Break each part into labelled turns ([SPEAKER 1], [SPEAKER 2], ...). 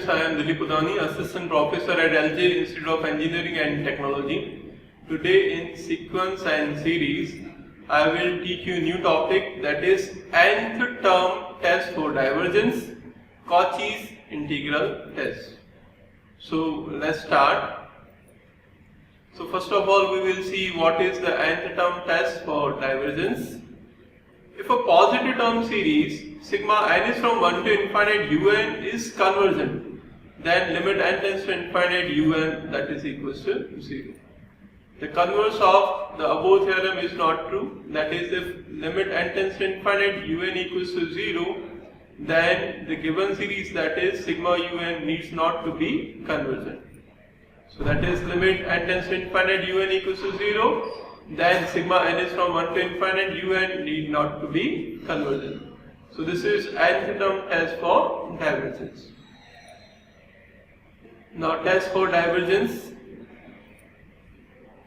[SPEAKER 1] students, I am Dilip Udani, Assistant Professor at LJ Institute of Engineering and Technology. Today in sequence and series, I will teach you a new topic, that is nth term test for divergence, Cauchy's integral test. So let's start. So first of all, we will see what is the nth term test for divergence. If a positive term series sigma n is from 1 to infinite un is convergent, then limit n tends to infinite un, that is equals to 0. The converse of the above theorem is not true, that is, if limit n tends to infinite un equals to 0, then the given series, that is sigma un, needs not to be convergent. So that is, limit n tends to infinite un equals to 0, then sigma n is from 1 to infinite un need not to be convergent. So this is nth term test for divergence. Now test for divergence.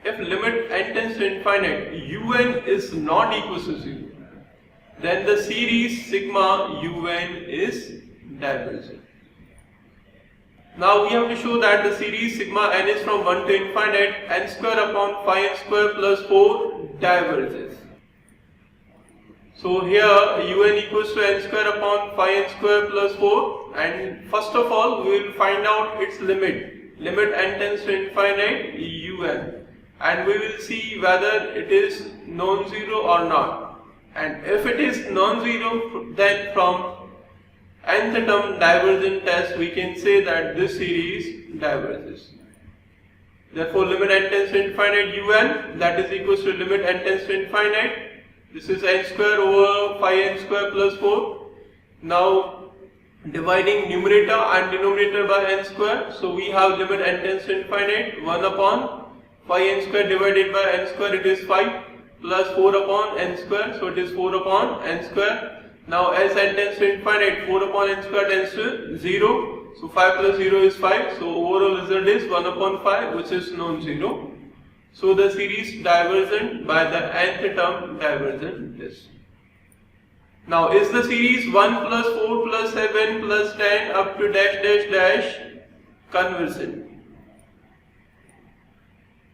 [SPEAKER 1] If limit n tends to infinite un is not equal to 0, then the series sigma un is divergent. Now we have to show that the series sigma n is from 1 to infinite n square upon phi n square plus 4 diverges. So here un equals to n square upon phi n square plus 4, and first of all we will find out its limit. Limit n tends to infinite un, and we will see whether it is non-zero or not. And if it is non-zero, then from nth term divergent test we can say that this series diverges. Therefore limit n tends to infinite un, that is equals to limit n tends to infinite, this is n square over phi n square plus 4. Now dividing numerator and denominator by n square, so we have limit n tends to infinite 1 upon phi n square divided by n square, it is 5, plus 4 upon n square, so it is 4 upon n square. Now as n tends to infinite, 4 upon n square tends to 0, so 5 plus 0 is 5, so overall result is 1 upon 5, which is non-zero. So the series divergent by the nth term divergent test. Now is the series 1 plus 4 plus 7 plus 10 up to dash dash dash convergent?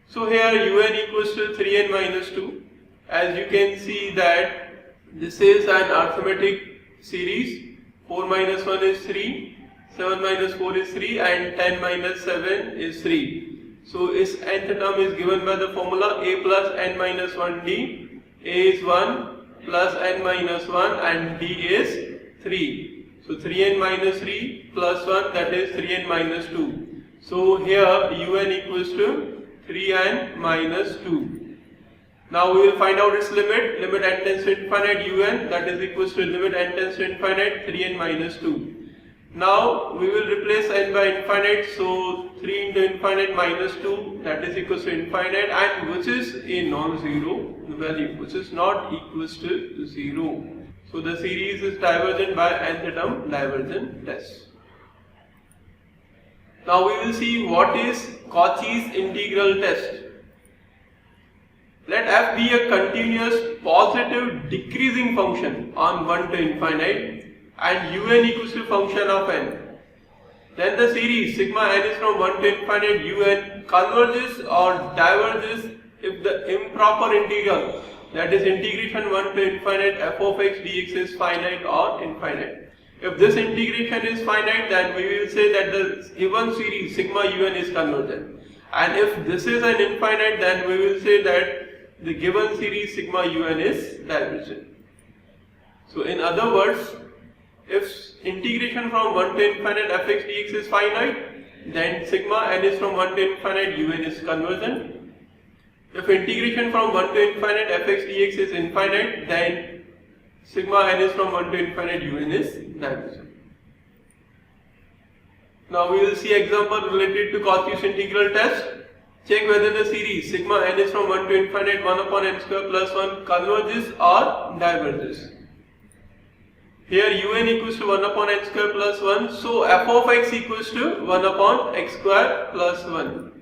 [SPEAKER 1] So here un equals to 3n minus 2. As you can see that this is an arithmetic series. 4 minus 1 is 3, 7 minus 4 is 3, and 10 minus 7 is 3. So its nth term is given by the formula a plus n minus 1d. A is 1 plus n minus 1 and d is 3. So 3n minus 3 plus 1, that is 3n minus 2. So here un equals to 3n minus 2. Now we will find out its limit. Limit n tends to infinite un, that is equals to limit n tends to infinite 3n minus 2. Now we will replace n by infinite, so 3 into infinite minus 2, that is equals to infinite, and which is a non-zero value, which is not equals to 0. So the series is divergent by nth term divergent test. Now we will see what is Cauchy's integral test. Let f be a continuous positive decreasing function on 1 to infinite and un equals to function of n. Then the series sigma n is from 1 to infinite un converges or diverges if the improper integral, that is integration 1 to infinite f of x dx is finite or infinite. If this integration is finite, then we will say that the given series sigma un is convergent. And if this is an infinite, then we will say that the given series sigma un is divergent. So in other words, if integration from 1 to infinite fx dx is finite, then sigma n is from 1 to infinite un is convergent. If integration from 1 to infinite fx dx is infinite, then sigma n is from 1 to infinite un is divergent. Now we will see example related to Cauchy's integral test. Check whether the series sigma n is from 1 to infinite 1 upon n square plus 1 converges or diverges. Here un equals to 1 upon n square plus 1, so f of x equals to 1 upon x square plus 1.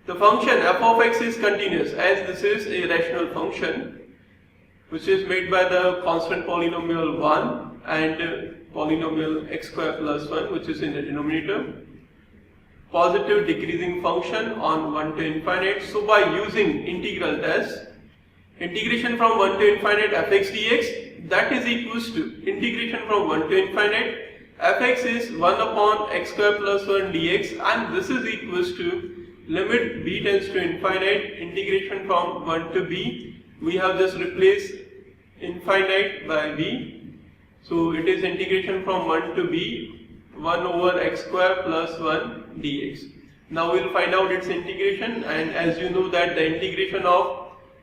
[SPEAKER 1] The function f of x is continuous, as this is a rational function which is made by the constant polynomial 1, and polynomial x square plus 1, which is in the denominator. Positive decreasing function on 1 to infinite. So by using integral test, integration from 1 to infinite fx dx, that is equals to integration from 1 to infinite fx is 1 upon x square plus 1 dx, and this is equals to limit b tends to infinite, integration from 1 to b. We have just replaced infinite by b, so it is integration from 1 to b, 1 over x square plus 1 dx. Now we will find out its integration, and as you know that the integration of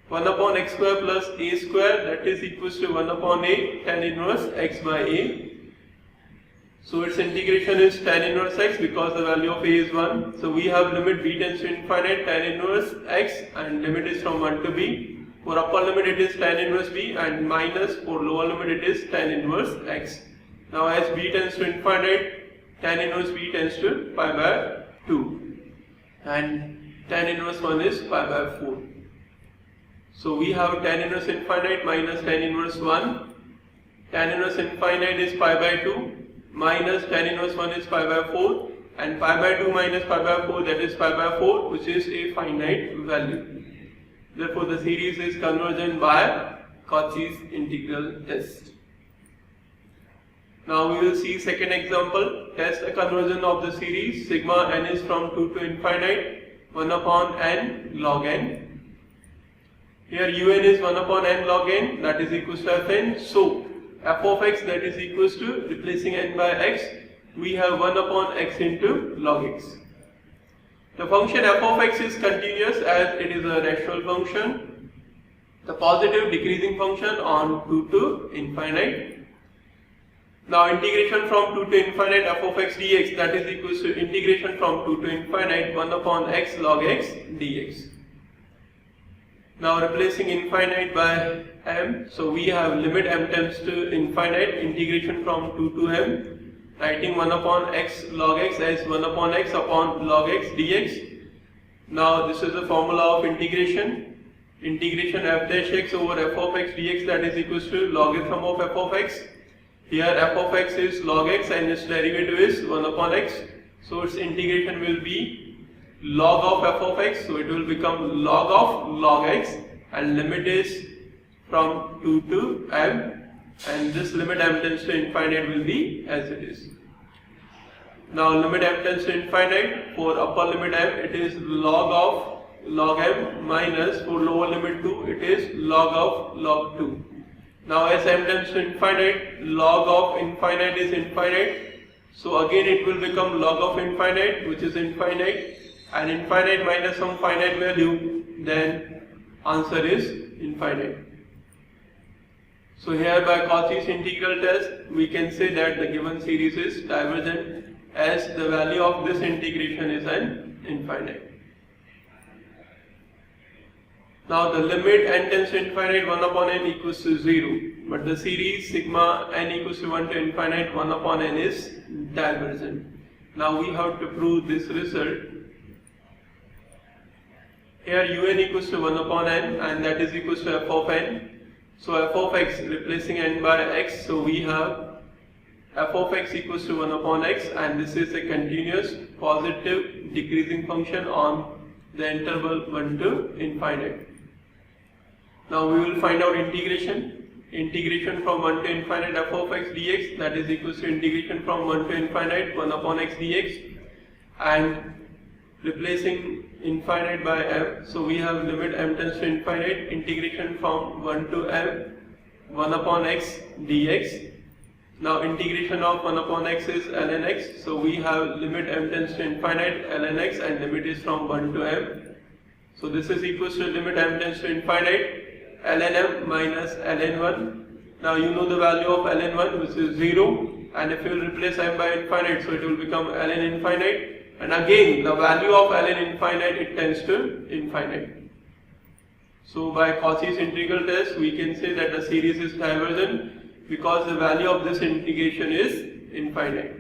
[SPEAKER 1] 1 upon x square plus a square, that is equals to 1 upon a tan inverse x by a. So its integration is tan inverse x because the value of a is 1. So we have limit b tends to infinite tan inverse x, and limit is from 1 to b. For upper limit it is tan inverse b, and minus for lower limit it is tan inverse x. Now as b tends to infinite, tan inverse b tends to pi by 2, and tan inverse 1 is pi by 4. So we have tan inverse infinite minus tan inverse 1. Tan inverse infinite is pi by 2 minus tan inverse 1 is pi by 4, and pi by 2 minus pi by 4, that is pi by 4, which is a finite value. Therefore the series is convergent by Cauchy's integral test. Now we will see second example. Test a conversion of the series. Sigma n is from 2 to infinite, 1 upon n log n. Here un is 1 upon n log n, that is equals to fn. So f of x, that is equals to, replacing n by x, we have 1 upon x into log x. The function f of x is continuous as it is a rational function. The positive decreasing function on 2 to infinite. Now integration from 2 to infinite f of x dx, that is equals to integration from 2 to infinite 1 upon x log x dx. Now replacing infinite by m, so we have limit m tends to infinite, integration from 2 to m, writing 1 upon x log x as 1 upon x upon log x dx. Now this is the formula of integration. Integration f dash x over f of x dx, that is equals to logarithm of f of x. Here f of x is log x and its derivative is 1 upon x. So its integration will be log of f of x. So it will become log of log x, and limit is from 2 to m, and this limit m tends to infinite will be as it is. Now limit m tends to infinite, for upper limit m it is log of log m, minus for lower limit 2 it is log of log 2. Now as m tends to infinite, log of infinite is infinite, so again it will become log of infinite, which is infinite, and infinite minus some finite value, then answer is infinite. So here by Cauchy's integral test, we can say that the given series is divergent as the value of this integration is an infinite. Now the limit n tends to infinite 1 upon n equals to 0, but the series sigma n equals to 1 to infinite 1 upon n is divergent. Now we have to prove this result. Here un equals to 1 upon n, and that is equals to f of n. So f of x, replacing n by x, so we have f of x equals to 1 upon x, and this is a continuous positive decreasing function on the interval 1 to infinite. Now we will find out integration. Integration from 1 to infinite f of x dx, that is equals to integration from 1 to infinite 1 upon x dx, and replacing infinite by m, so we have limit m tends to infinite, integration from 1 to m 1 upon x dx. Now integration of 1 upon x is ln x, so we have limit m tends to infinite ln x, and limit is from 1 to m. So this is equals to limit m tends to infinite ln m minus ln 1. Now you know the value of ln 1, which is 0, and if you will replace m by infinite, so it will become ln infinite, and again the value of ln infinite, it tends to infinite. So by Cauchy's integral test, we can say that the series is divergent because the value of this integration is infinite.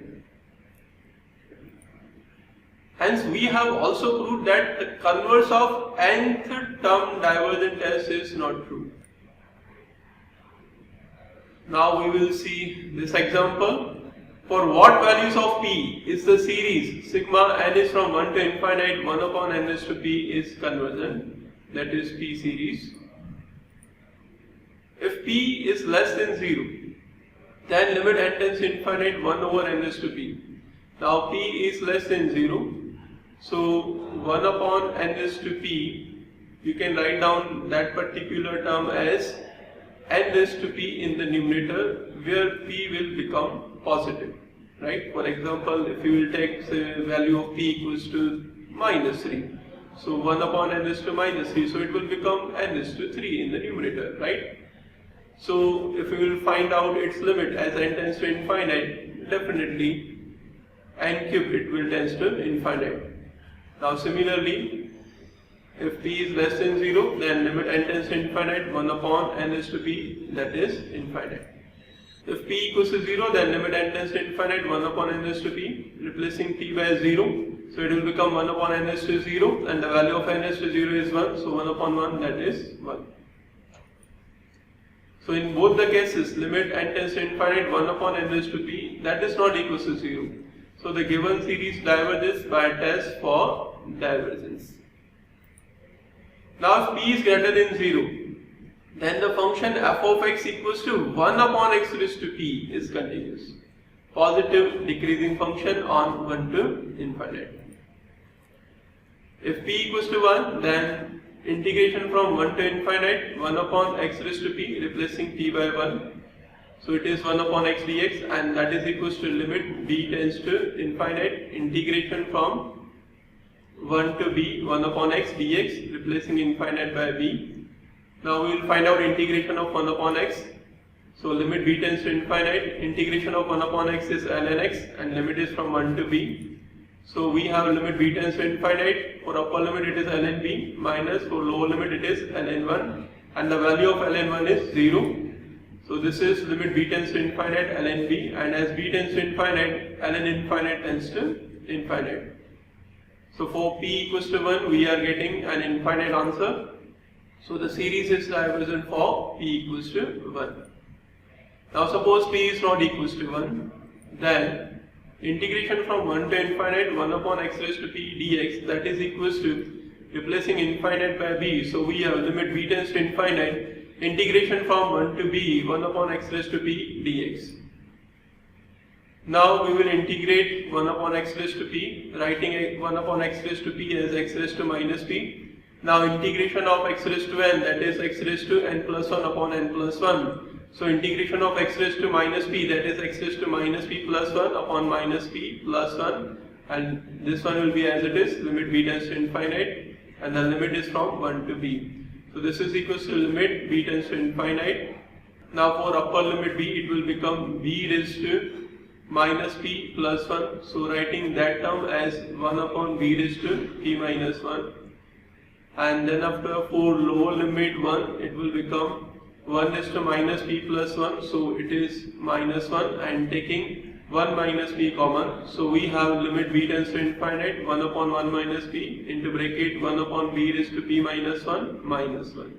[SPEAKER 1] Hence we have also proved that the converse of nth term divergent test is not true. Now we will see this example. For what values of p is the series sigma n is from 1 to infinite 1 upon n raised to p is convergent, that is p series. If p is less than 0, then limit n tends to infinite 1 over n raised to p. Now p is less than 0, so 1 upon n raised to p, you can write down that particular term as n raised to p in the numerator, where p will become positive, right? For example, if you will take say value of p equals to minus 3, so 1 upon n raised to minus 3, so it will become n raised to 3 in the numerator, right? So if we will find out its limit as n tends to infinite, definitely n cube it will tend to infinite. Now similarly, if p is less than 0, then limit n tends to infinite 1 upon n raised to p, that is infinite. If p equals to 0, then limit n tends to infinite 1 upon n raised to p, replacing p by 0, so it will become 1 upon n raised to 0, and the value of n raised to 0 is 1, so 1 upon 1, that is 1. So in both the cases, limit n tends to infinite 1 upon n raised to p, that is not equal to 0. So the given series diverges by a test for divergence. Now if p is greater than 0, then the function f of x equals to 1 upon x raised to p is continuous. Positive decreasing function on 1 to infinite. If p equals to 1, then integration from 1 to infinite 1 upon x raised to p, replacing p by 1. So it is 1 upon x dx, and that is equals to limit b tends to infinite, integration from 1 to b 1 upon x dx, replacing infinite by b. Now we will find out integration of 1 upon x. So limit b tends to infinite, integration of 1 upon x is ln x, and limit is from 1 to b. So we have limit b tends to infinite, for upper limit it is ln b, minus for lower limit it is ln 1, and the value of ln 1 is 0. So this is limit b tends to infinite ln b, and as b tends to infinite, ln infinite tends to infinite. So for p equals to 1, we are getting an infinite answer. So the series is divergent for p equals to 1. Now suppose p is not equals to 1, then integration from 1 to infinite 1 upon x raised to p dx, that is equals to replacing infinite by b. So we have limit b tends to infinite, integration from 1 to b 1 upon x raised to p dx. Now we will integrate 1 upon x raised to p, writing 1 upon x raised to p as x raised to minus p. Now integration of x raised to n, that is x raised to n plus 1 upon n plus 1. So integration of x raised to minus p, that is x raised to minus p plus 1 upon minus p plus 1, and this one will be as it is, limit b tends to infinite, and the limit is from 1 to b. So this is equals to limit b tends to infinite. Now for upper limit b, it will become b raised to minus p plus 1, so writing that term as 1 upon b raised to p minus 1, and then after for lower limit 1, it will become 1 raised to minus p plus 1, so it is minus 1, and taking 1 minus p common, so we have limit b tends to infinite 1 upon 1 minus p into bracket 1 upon b raised to p minus 1 minus 1.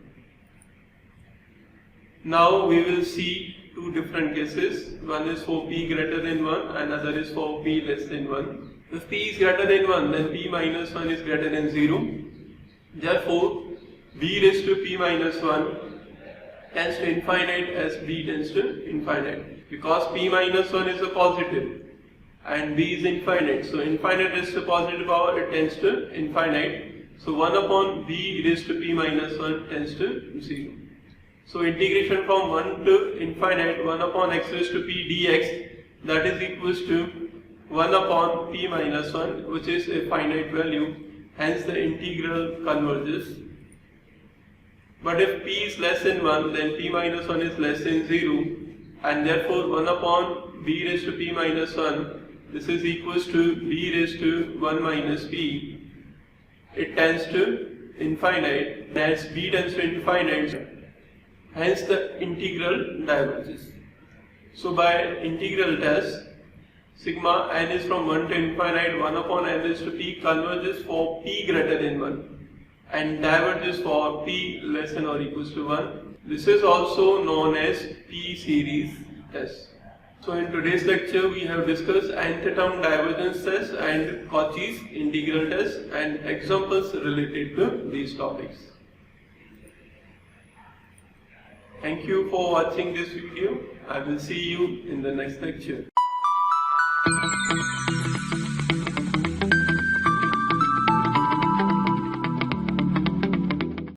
[SPEAKER 1] Now we will see two different cases. One is for p greater than 1, and other is for p less than 1. If p is greater than 1, then p minus 1 is greater than 0. Therefore, b raised to p minus 1 tends to infinite as b tends to infinite, because p minus 1 is a positive and b is infinite. So infinite raised to positive power, it tends to infinite. So 1 upon b raised to p minus 1 tends to 0. So integration from 1 to infinite 1 upon x raised to p dx, that is equals to 1 upon p minus 1, which is a finite value, hence the integral converges. But if p is less than 1, then p minus 1 is less than 0, and therefore 1 upon b raised to p minus 1, this is equals to b raised to 1 minus p. It tends to infinite, as b tends to infinite, hence the integral diverges. So by integral test, sigma n is from 1 to infinite 1 upon n raised to p converges for p greater than 1 and diverges for p less than or equals to 1. This is also known as p series test. So in today's lecture we have discussed nth-term divergence test and Cauchy's integral test and examples related to these topics. Thank you for watching this video. I will see you in the next lecture.